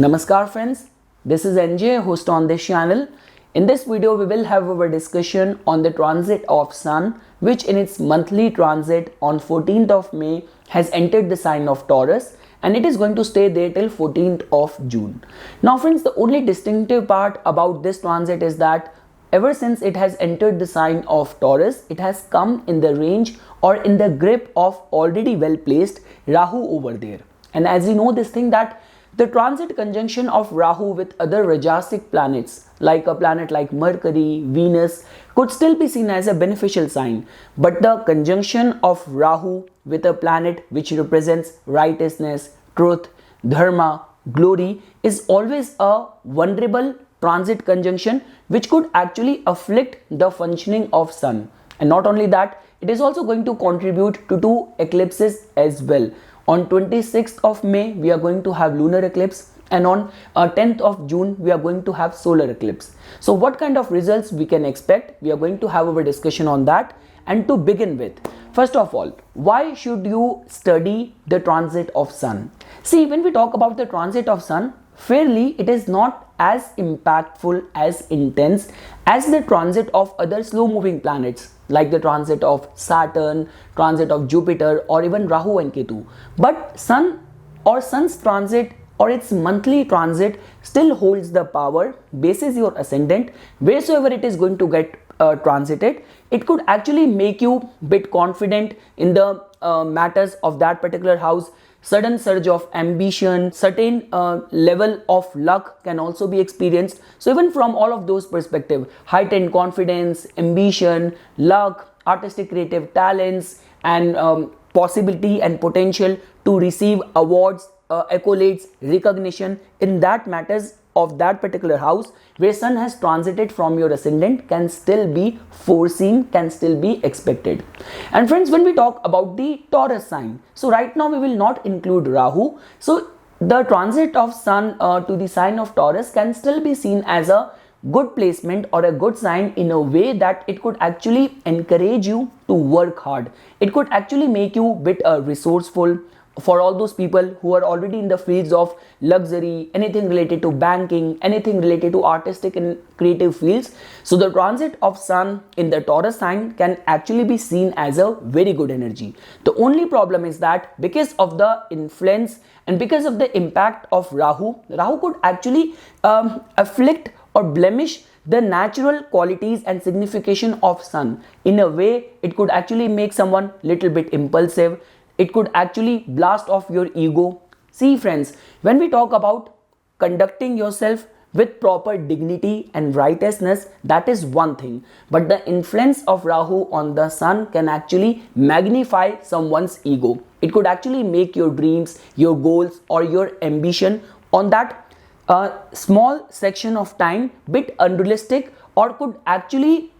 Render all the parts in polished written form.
Namaskar friends, this is NJ, host on this channel. In this video we will have our discussion on the transit of Sun, which in its monthly transit on 14th of May has entered the sign of Taurus and it is going to stay there till 14th of June. Now friends, the only distinctive part about this transit is that ever since it has entered the sign of Taurus, it has come in the range or in the grip of already well placed Rahu over there. And as you know this thing that the transit conjunction of Rahu with other Rajasic planets like a planet like Mercury, Venus could still be seen as a beneficial sign. But the conjunction of Rahu with a planet which represents righteousness, truth, dharma, glory is always a vulnerable transit conjunction which could actually afflict the functioning of Sun. And not only that, it is also going to contribute to two eclipses as well. On 26th of May, we are going to have lunar eclipse, and on 10th of June, we are going to have solar eclipse. So what kind of results we can expect? We are going to have our discussion on that. And to begin with, first of all, why should you study the transit of Sun? See, when we talk about the transit of Sun, fairly it is not as impactful, as intense as the transit of other slow moving planets like the transit of Saturn, transit of Jupiter, or even Rahu and Ketu. But Sun or Sun's transit or its monthly transit still holds the power basis your ascendant. Wheresoever it is going to get transited, it could actually make you bit confident in the matters of that particular house. Sudden surge of ambition, certain level of luck can also be experienced. So even from all of those perspectives, heightened confidence, ambition, luck, artistic creative talents, and possibility and potential to receive awards, accolades, recognition in that matters of that particular house where Sun has transited from your ascendant can still be foreseen, can still be expected. And friends, when we talk about the Taurus sign, so right now we will not include Rahu. So the transit of Sun to the sign of Taurus can still be seen as a good placement or a good sign in a way that it could actually encourage you to work hard. It could actually make you a bit resourceful. For all those people who are already in the fields of luxury, anything related to banking, anything related to artistic and creative fields. So the transit of Sun in the Taurus sign can actually be seen as a very good energy. The only problem is that because of the influence and because of the impact of Rahu could actually afflict or blemish the natural qualities and signification of Sun. In a way, it could actually make someone little bit impulsive. It could actually blast off your ego. See friends, when we talk about conducting yourself with proper dignity and righteousness, that is one thing. But the influence of Rahu on the Sun can actually magnify someone's ego. It could actually make your dreams, your goals, or your ambition on that small section of time bit unrealistic, or could actually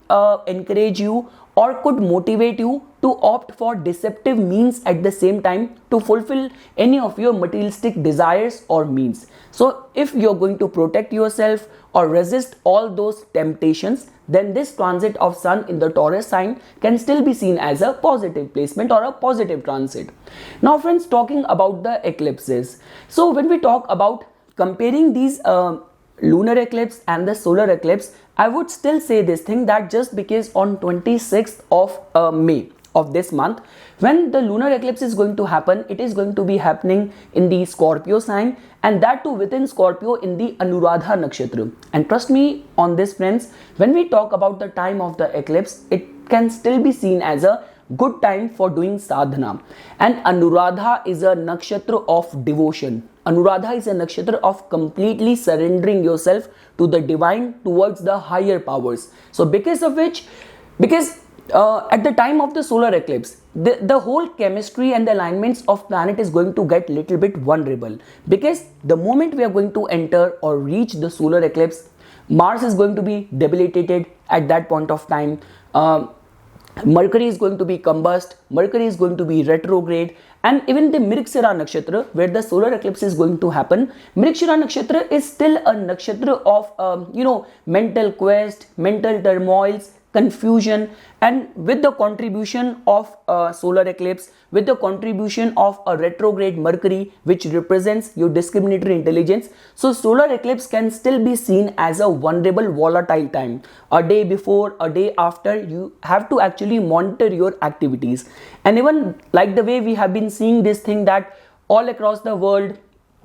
encourage you or could motivate you to opt for deceptive means at the same time to fulfill any of your materialistic desires or means. So if you're going to protect yourself or resist all those temptations, then this transit of Sun in the Taurus sign can still be seen as a positive placement or a positive transit. Now friends, talking about the eclipses. So when we talk about comparing these lunar eclipse and the solar eclipse, I would still say this thing that just because on 26th of May of this month, when the lunar eclipse is going to happen, it is going to be happening in the Scorpio sign, and that too within Scorpio in the Anuradha nakshatra. And trust me on this friends, when we talk about the time of the eclipse, it can still be seen as a good time for doing sadhana. And Anuradha is a nakshatra of devotion. Anuradha is a nakshatra of completely surrendering yourself to the divine, towards the higher powers. So because of which, at the time of the solar eclipse, the whole chemistry and the alignments of planet is going to get little bit vulnerable. Because the moment we are going to enter or reach the solar eclipse, Mars is going to be debilitated at that point of time. Mercury is going to be combust, Mercury is going to be retrograde, and even the Mrigashira nakshatra where the solar eclipse is going to happen, Mrigashira nakshatra is still a nakshatra of mental quest, mental turmoils, confusion, and with the contribution of a solar eclipse, with the contribution of a retrograde Mercury, which represents your discriminatory intelligence, so solar eclipse can still be seen as a vulnerable, volatile time. A day before, a day after, you have to actually monitor your activities. And even like the way we have been seeing this thing that all across the world,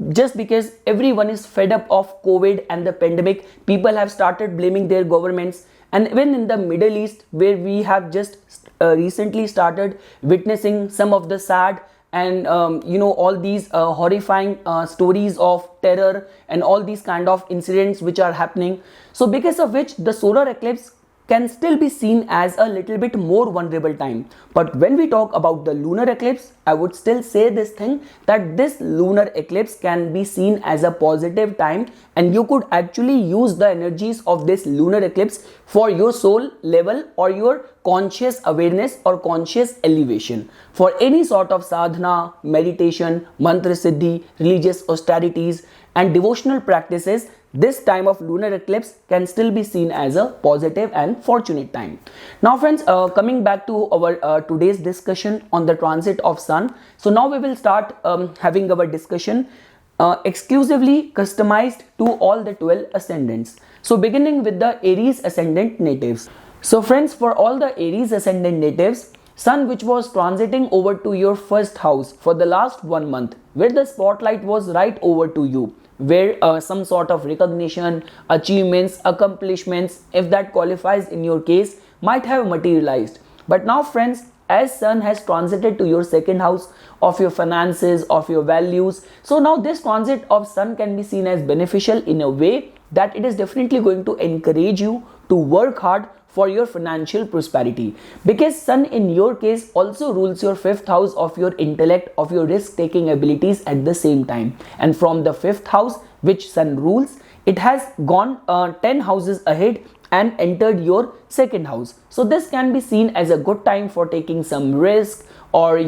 just because everyone is fed up of COVID and the pandemic, people have started blaming their governments. And even in the Middle East, where we have just recently started witnessing some of the sad and all these horrifying stories of terror and all these kind of incidents which are happening, so because of which the solar eclipse can still be seen as a little bit more vulnerable time. But when we talk about the lunar eclipse, I would still say this thing, that this lunar eclipse can be seen as a positive time, and you could actually use the energies of this lunar eclipse for your soul level or your conscious awareness or conscious elevation. For any sort of sadhana, meditation, mantra siddhi, religious austerities and devotional practices, this time of lunar eclipse can still be seen as a positive and fortunate time. Now friends, coming back to our today's discussion on the transit of sun. So now we will start having our discussion exclusively customized to all the 12 ascendants. So beginning with the Aries ascendant natives. So friends, for all the Aries ascendant natives, sun which was transiting over to your first house for the last 1 month, where the spotlight was right over to you, where some sort of recognition, achievements, accomplishments, if that qualifies in your case, might have materialized. But now friends, as sun has transited to your second house of your finances, of your values, so now this transit of sun can be seen as beneficial in a way that it is definitely going to encourage you to work hard for your financial prosperity, because sun in your case also rules your fifth house of your intellect, of your risk taking abilities at the same time. And from the fifth house which sun rules, it has gone 10 houses ahead and entered your second house. So this can be seen as a good time for taking some risk, or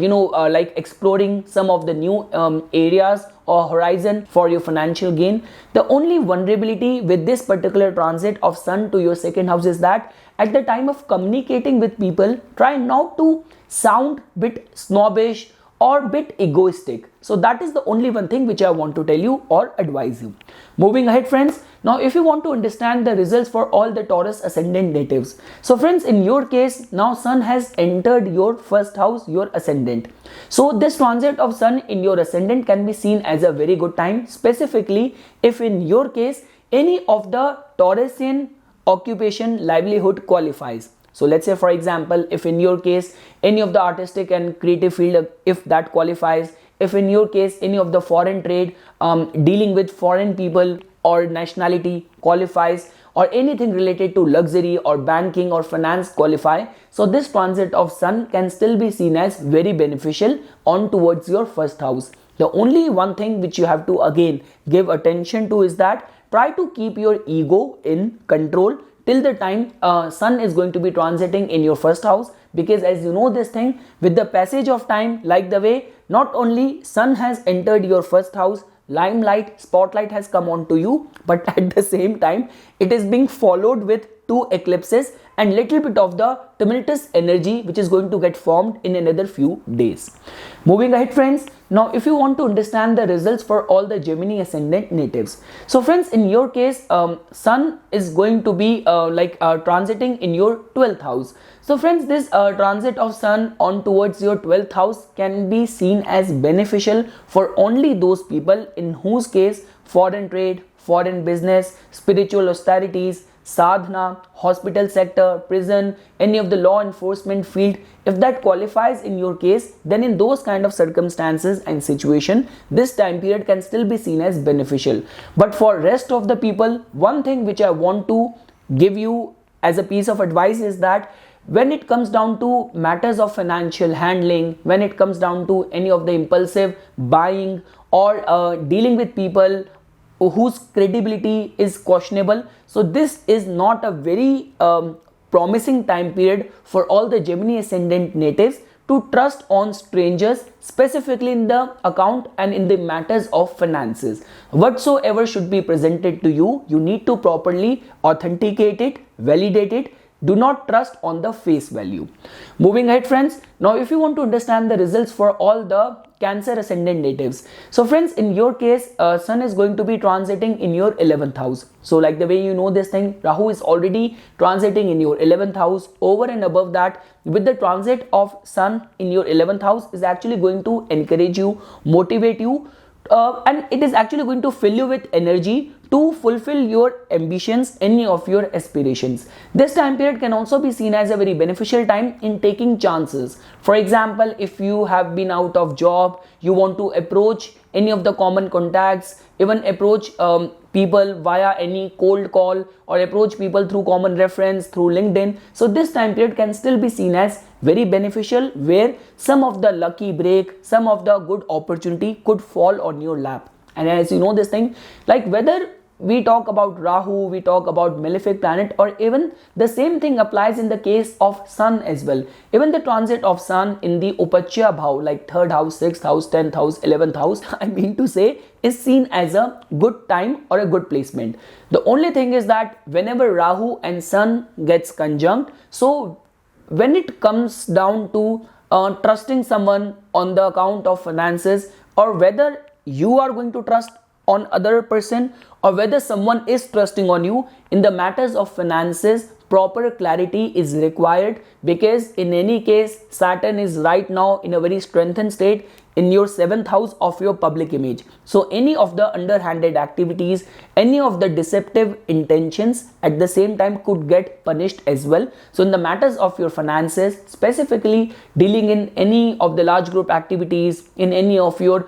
like exploring some of the new areas or horizon for your financial gain. The only vulnerability with this particular transit of sun to your second house is that at the time of communicating with people, try not to sound bit snobbish or bit egoistic. So that is the only one thing which I want to tell you or advise you. Moving ahead friends, now if you want to understand the results for all the Taurus ascendant natives. So friends, in your case, now sun has entered your first house, your ascendant. So this transit of sun in your ascendant can be seen as a very good time, specifically if in your case any of the Taurusian occupation livelihood qualifies. So let's say for example, if in your case any of the artistic and creative field, if that qualifies, if in your case any of the foreign trade, dealing with foreign people or nationality qualifies, or anything related to luxury or banking or finance qualify, so this transit of sun can still be seen as very beneficial on towards your first house. The only one thing which you have to again give attention to is that try to keep your ego in control till the time sun is going to be transiting in your first house, because as you know this thing, with the passage of time, like the way not only sun has entered your first house, limelight, spotlight has come on to you, but at the same time it is being followed with 2 eclipses and little bit of the tumultuous energy which is going to get formed in another few days. Moving ahead friends, now if you want to understand the results for all the Gemini ascendant natives. So friends, in your case, sun is going to be transiting in your 12th house. So friends, this transit of sun on towards your 12th house can be seen as beneficial for only those people in whose case foreign trade, foreign business, spiritual austerities, sadhana, hospital sector, prison, any of the law enforcement field, if that qualifies in your case, then in those kind of circumstances and situation, this time period can still be seen as beneficial. But for rest of the people, one thing which I want to give you as a piece of advice is that when it comes down to matters of financial handling, when it comes down to any of the impulsive buying or dealing with people whose credibility is questionable, so this is not a very promising time period for all the Gemini ascendant natives to trust on strangers, specifically in the account and in the matters of finances. Whatsoever should be presented to you, you need to properly authenticate it, validate it, do not trust on the face value. Moving ahead friends, now if you want to understand the results for all the Cancer ascendant natives, so friends, in your case Sun is going to be transiting in your 11th house. So like the way you know this thing, Rahu is already transiting in your 11th house. Over and above that, with the transit of Sun in your 11th house is actually going to encourage you, motivate you, and it is actually going to fill you with energy to fulfill your ambitions, any of your aspirations. This time period can also be seen as a very beneficial time in taking chances. For example, if you have been out of job, you want to approach any of the common contacts, even approach people via any cold call, or approach people through common reference through LinkedIn. So this time period can still be seen as very beneficial, where some of the lucky break, some of the good opportunity could fall on your lap. And as you know this thing, like whether we talk about Rahu, we talk about malefic planet, or even the same thing applies in the case of Sun as well. Even the transit of Sun in the Upachya Bhav, like 3rd house, 6th house, 10th house, 11th house, I mean to say, is seen as a good time or a good placement. The only thing is that whenever Rahu and Sun gets conjunct, so when it comes down to trusting someone on the account of finances, or whether you are going to trust on other person, or whether someone is trusting on you in the matters of finances, proper clarity is required, because in any case Saturn is right now in a very strengthened state in your 7th house of your public image. So any of the underhanded activities, any of the deceptive intentions at the same time could get punished as well. So in the matters of your finances, specifically dealing in any of the large group activities, in any of your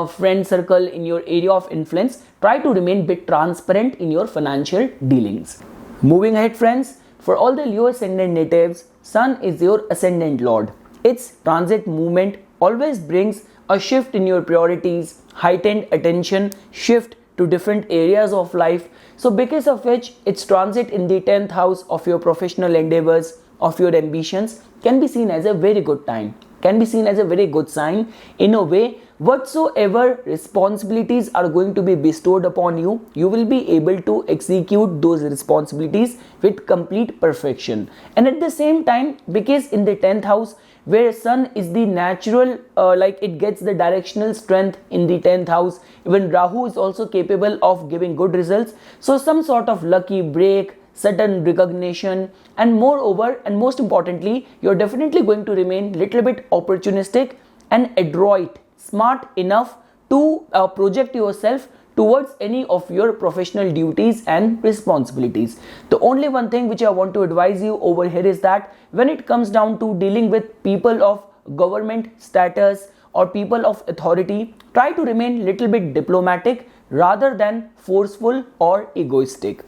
friend circle, in your area of influence, try to remain bit transparent in your financial dealings. Moving ahead friends, for all the Leo ascendant natives, Sun is your ascendant lord. Its transit movement always brings a shift in your priorities, heightened attention, shift to different areas of life. So because of which its transit in the 10th house of your professional endeavors, of your ambitions, can be seen as a very good time, can be seen as a very good sign. In a way, whatsoever responsibilities are going to be bestowed upon you, you will be able to execute those responsibilities with complete perfection. And at the same time, because in the 10th house, where Sun is the natural, like it gets the directional strength in the 10th house, even Rahu is also capable of giving good results. So some sort of lucky break, certain recognition, and moreover and most importantly, you're definitely going to remain little bit opportunistic and adroit, smart enough to project yourself towards any of your professional duties and responsibilities. The only one thing which I want to advise you over here is that when it comes down to dealing with people of government status or people of authority, try to remain little bit diplomatic rather than forceful or egoistic.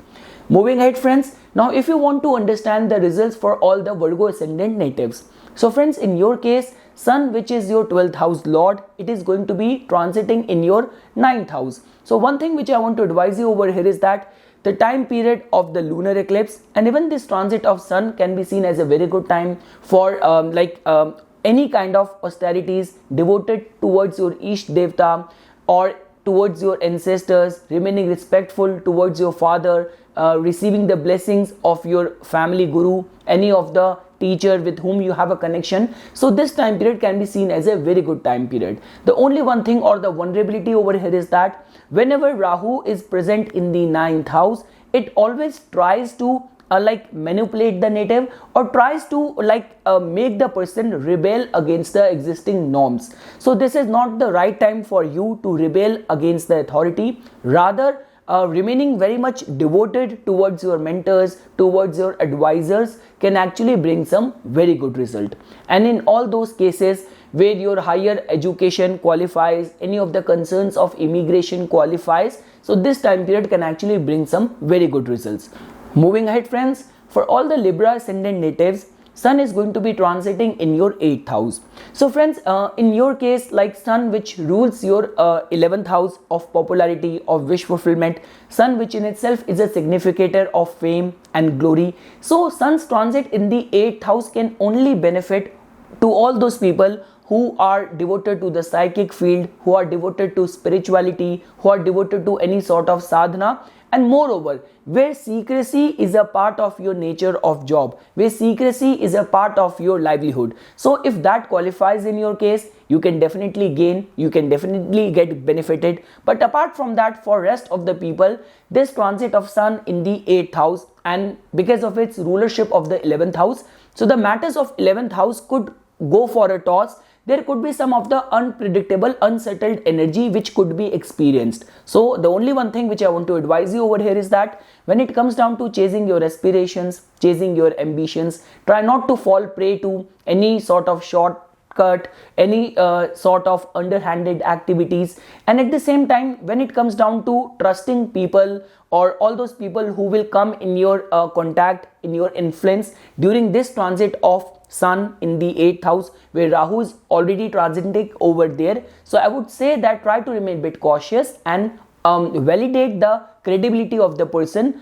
Moving ahead friends, now if you want to understand the results for all the Virgo ascendant natives, so friends, in your case, Sun, which is your 12th house lord, it is going to be transiting in your 9th house. So one thing which I want to advise you over here is that the time period of the lunar eclipse and even this transit of Sun can be seen as a very good time for any kind of austerities devoted towards your Isht Devta or towards your ancestors, remaining respectful towards your father, receiving the blessings of your family guru, any of the teacher with whom you have a connection. So this time period can be seen as a very good time period. The only one thing or the vulnerability over here is that whenever Rahu is present in the 9th house, it always tries to manipulate the native or tries to make the person rebel against the existing norms. So this is not the right time for you to rebel against the authority. Rather, remaining very much devoted towards your mentors, towards your advisors can actually bring some very good result. And in all those cases where your higher education qualifies, any of the concerns of immigration qualifies, so this time period can actually bring some very good results. Moving ahead friends, for all the Libra ascendant natives, Sun is going to be transiting in your 8th house. So friends, in your case, like Sun which rules your 11th house of popularity, of wish fulfillment, Sun which in itself is a significator of fame and glory. So Sun's transit in the 8th house can only benefit to all those people who are devoted to the psychic field, who are devoted to spirituality, who are devoted to any sort of sadhana, and moreover, where secrecy is a part of your nature of job, where secrecy is a part of your livelihood. So if that qualifies in your case, you can definitely gain, you can definitely get benefited. But apart from that, for rest of the people, this transit of sun in the 8th house, and because of its rulership of the 11th house, so the matters of 11th house could go for a toss. There could be some of the unpredictable, unsettled energy which could be experienced. So the only one thing which I want to advise you over here is that when it comes down to chasing your aspirations, chasing your ambitions, try not to fall prey to any sort of shortcut, any sort of underhanded activities. And at the same time, when it comes down to trusting people or all those people who will come in your contact, in your influence during this transit of sun in the 8th house, where Rahu is already transiting over there. So I would say that try to remain a bit cautious and validate the credibility of the person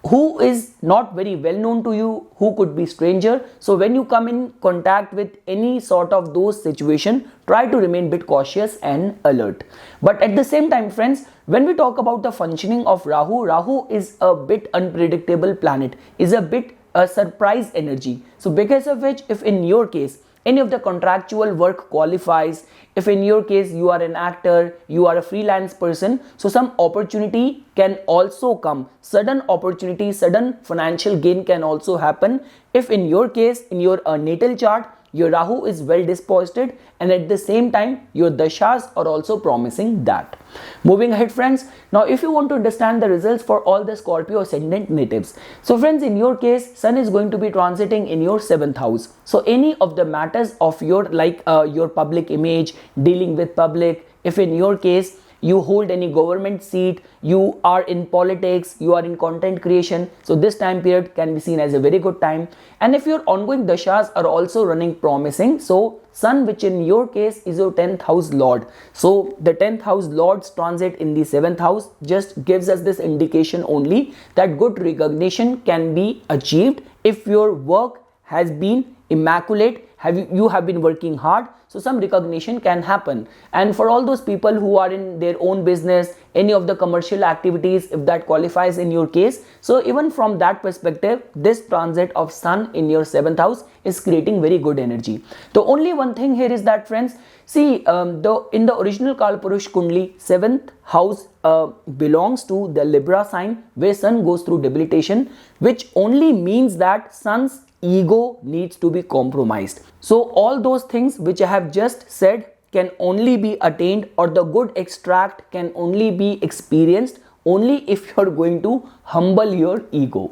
who is not very well known to you, who could be stranger. So when you come in contact with any sort of those situation, try to remain a bit cautious and alert. But at the same time, friends, when we talk about the functioning of Rahu, Rahu is a bit unpredictable planet, is a bit a surprise energy. So because of which, if in your case any of the contractual work qualifies, if in your case you are an actor, you are a freelance person, so some opportunity can also come, sudden opportunity, sudden financial gain can also happen if in your case, in your natal chart, your Rahu is well disposed, and at the same time your dashas are also promising that. Moving ahead, friends, now if you want to understand the results for all the Scorpio ascendant natives, so friends, in your case, sun is going to be transiting in your 7th house. So any of the matters of your your public image, dealing with public, if in your case you hold any government seat, you are in politics, you are in content creation, so this time period can be seen as a very good time. And if your ongoing dashas are also running promising, so sun, which in your case is your 10th house lord, so the 10th house lord's transit in the 7th house just gives us this indication only that good recognition can be achieved if your work has been immaculate, you have been working hard, so some recognition can happen. And for all those people who are in their own business, any of the commercial activities, if that qualifies in your case, so even from that perspective, this transit of sun in your 7th house is creating very good energy. The only one thing here is that, friends, see, in the original Kalpurush Kundli, 7th house belongs to the Libra sign, where sun goes through debilitation, which only means that sun's ego needs to be compromised. So all those things which I have just said can only be attained, or the good extract can only be experienced only if you are going to humble your ego.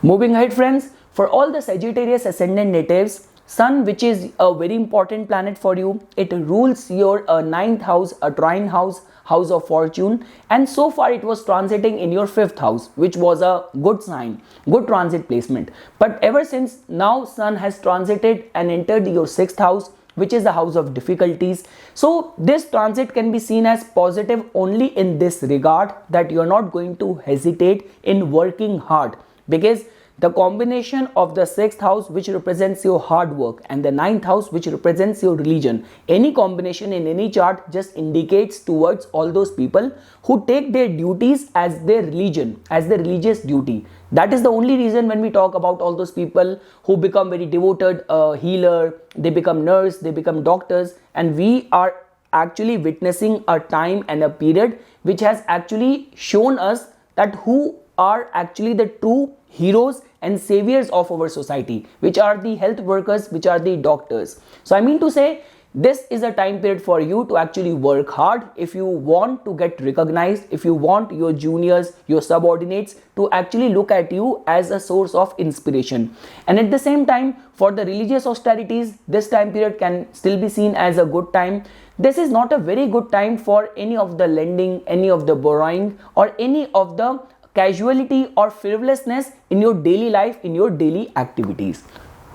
Moving ahead, friends, for all the Sagittarius ascendant natives, sun, which is a very important planet for you, it rules your 9th house, a trine house, house of fortune, and so far it was transiting in your 5th house, which was a good sign, good transit placement. But ever since now, sun has transited and entered your 6th house, which is the house of difficulties. So this transit can be seen as positive only in this regard, that you are not going to hesitate in working hard, because the combination of the 6th house, which represents your hard work, and the 9th house, which represents your religion, any combination in any chart just indicates towards all those people who take their duties as their religion, as their religious duty. That is the only reason when we talk about all those people who become very devoted healer, they become nurse, they become doctors, and we are actually witnessing a time and a period which has actually shown us that who are actually the true heroes and saviors of our society, which are the health workers, which are the doctors. So I mean to say, this is a time period for you to actually work hard if you want to get recognized, if you want your juniors, your subordinates to actually look at you as a source of inspiration. And at the same time, for the religious austerities, this time period can still be seen as a good time. This is not a very good time for any of the lending, any of the borrowing, or any of the casuality or frivolousness in your daily life, in your daily activities.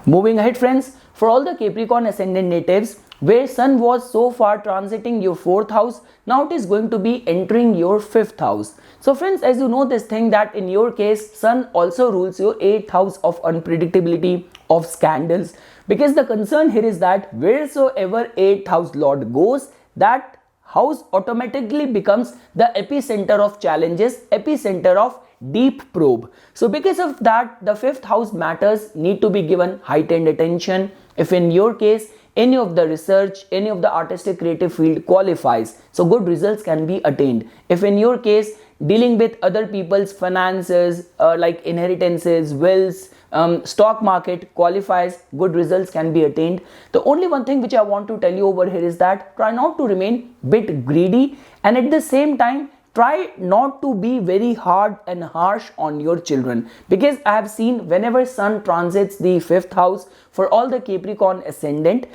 Moving ahead, friends, for all the Capricorn ascendant natives, where sun was so far transiting your 4th house, now it is going to be entering your 5th house. So friends, as you know this thing that in your case, sun also rules your 8th house of unpredictability, of scandals, because the concern here is that wheresoever 8th house lord goes, that house automatically becomes the epicenter of challenges, epicenter of deep probe. So because of that, the 5th house matters need to be given heightened attention. If in your case any of the research, any of the artistic creative field qualifies, so good results can be attained. If in your case dealing with other people's finances, like inheritances, wills, stock market qualifies, good results can be attained. The only one thing which I want to tell you over here is that try not to remain bit greedy, and at the same time try not to be very hard and harsh on your children, because I have seen whenever sun transits the 5th house for all the Capricorn ascendant,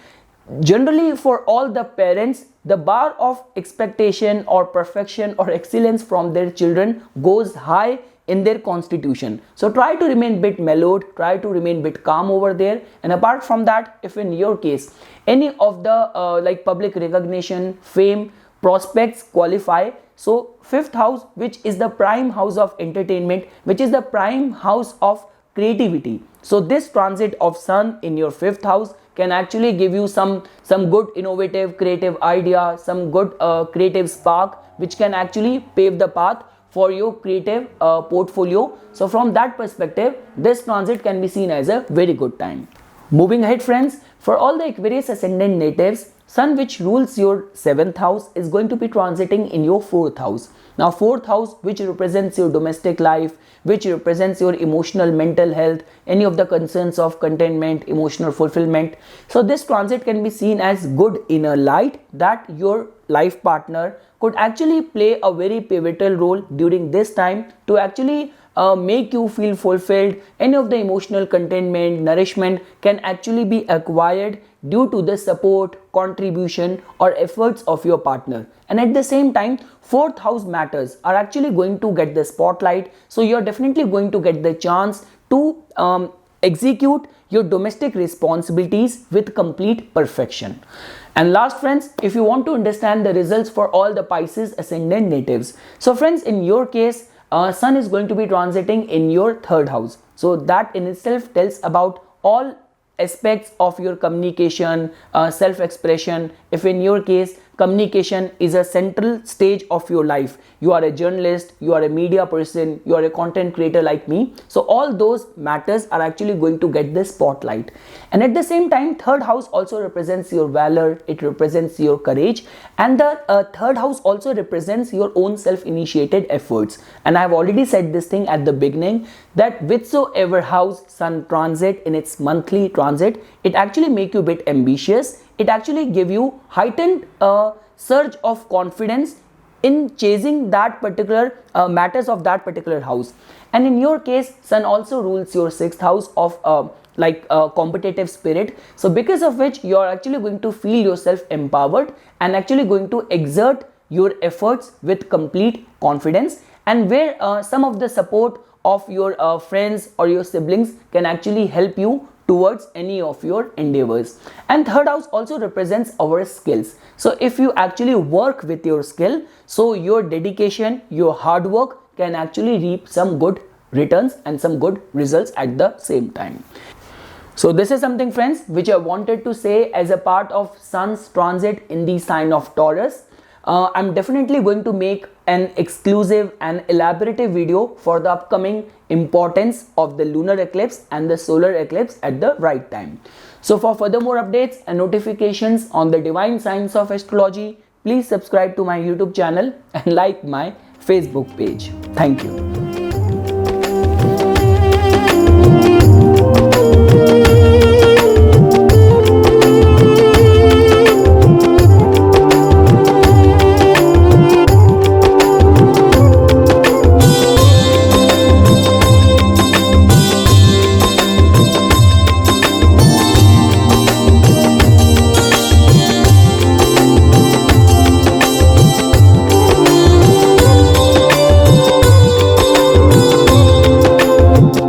generally for all the parents, the bar of expectation or perfection or excellence from their children goes high in their constitution. So try to remain bit mellowed, try to remain bit calm over there. And apart from that, if in your case any of the like public recognition, fame, prospects qualify, so 5th house, which is the prime house of entertainment, which is the prime house of creativity, so this transit of sun in your 5th house can actually give you some good innovative creative idea, some good creative spark, which can actually pave the path for your creative portfolio. So from that perspective, this transit can be seen as a very good time. Moving ahead friends, for all the Aquarius ascendant natives, sun which rules your 7th house is going to be transiting in your 4th house. Now 4th house, which represents your domestic life, which represents your emotional mental health, any of the concerns of contentment, emotional fulfillment. So this transit can be seen as good inner light, that your life partner could actually play a very pivotal role during this time to actually make you feel fulfilled. Any of the emotional contentment, nourishment can actually be acquired due to the support, contribution or efforts of your partner. And at the same time, 4th house matters are actually going to get the spotlight, so you're definitely going to get the chance to execute your domestic responsibilities with complete perfection. And last friends, if you want to understand the results for all the Pisces ascendant natives, so friends, in your case sun is going to be transiting in your 3rd house, so that in itself tells about all aspects of your communication, self-expression. If in your case communication is a central stage of your life, you are a journalist, you are a media person, you are a content creator like me, so all those matters are actually going to get the spotlight. And at the same time, 3rd house also represents your valor, it represents your courage, and the 3rd house also represents your own self-initiated efforts. And I have already said this thing at the beginning, that whichsoever house sun transit in its monthly transit, it actually make you a bit ambitious, it actually give you heightened surge of confidence in chasing that particular matters of that particular house. And in your case, sun also rules your 6th house of competitive spirit, so because of which you are actually going to feel yourself empowered and actually going to exert your efforts with complete confidence, and where some of the support of your friends or your siblings can actually help you towards any of your endeavors. And 3rd house also represents our skills, so if you actually work with your skill, so your dedication, your hard work can actually reap some good returns and some good results at the same time. So this is something friends which I wanted to say as a part of sun's transit in the sign of Taurus. I'm definitely going to make an exclusive and elaborative video for the upcoming importance of the lunar eclipse and the solar eclipse at the right time. So for further more updates and notifications on the divine science of astrology, please subscribe to my YouTube channel and like my Facebook page. Thank you.